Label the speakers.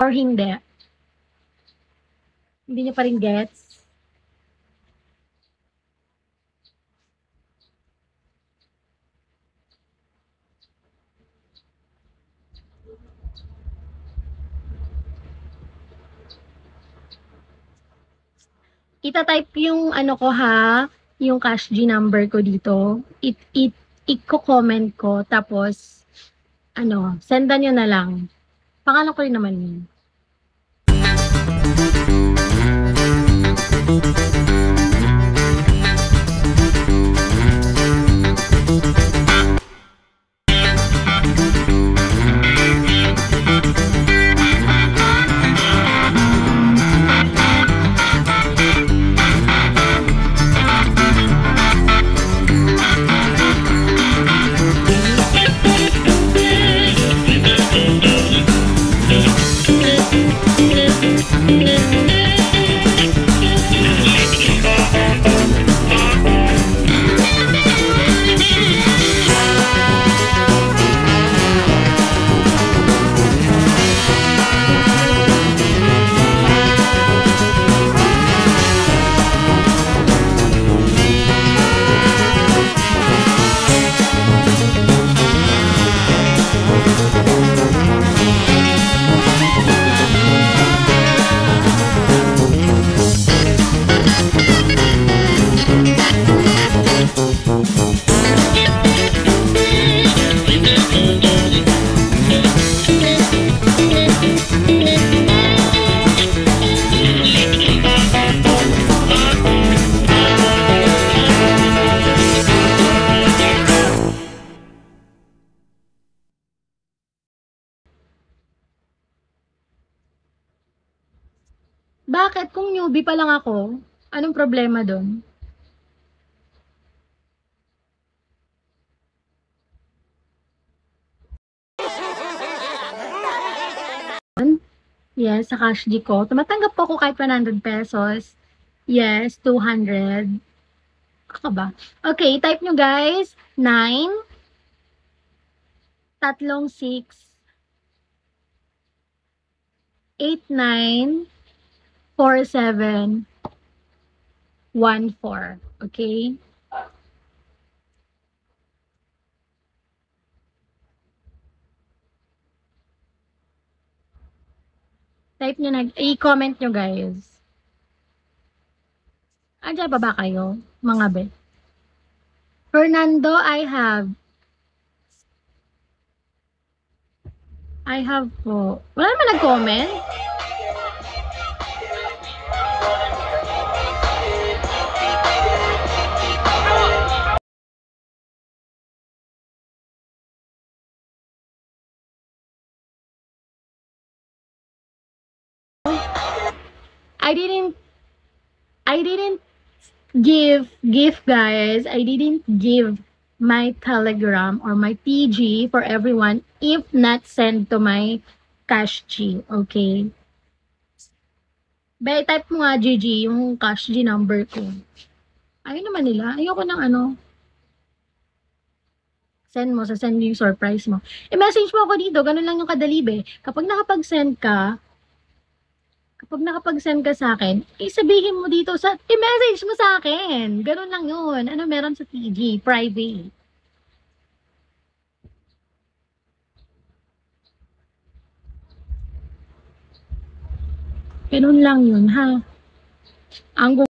Speaker 1: Or hindi? Hindi niyo pa rin gets? Ita-type yung ano ko ha, yung cash G number ko dito. Iko-comment ko, tapos, ano, sendan nyo na lang. Pangalan ko rin naman yun. Bakit? Kung newbie pa lang ako, anong problema doon? Yes, sa cash G ko. Tumatanggap po ako kahit 100 pesos. Yes, 200. Kaka ba? Okay, type nyo guys. 9, 36, 89, 47, 14. Okay? Type nyo na, i-comment nyo guys. Andiyan ba ba kayo, mga be? Fernando, I have po. Wala naman nag-comment? I didn't give guys. I didn't give my Telegram or my TG for everyone if not sent to my cash G. Okay? Bay, type mo nga GG yung cash G number ko. Ayun naman nila. Ayoko ng ano. Send mo, send mo yung surprise mo. I-message mo ako dito. Ganun lang yung kadali, be. Kapag nakapag-send ka sa akin, isabihin mo dito i-message mo sa akin. Ganun lang yun. Ano meron sa TG? Private. Ganun lang yun, ha? Ang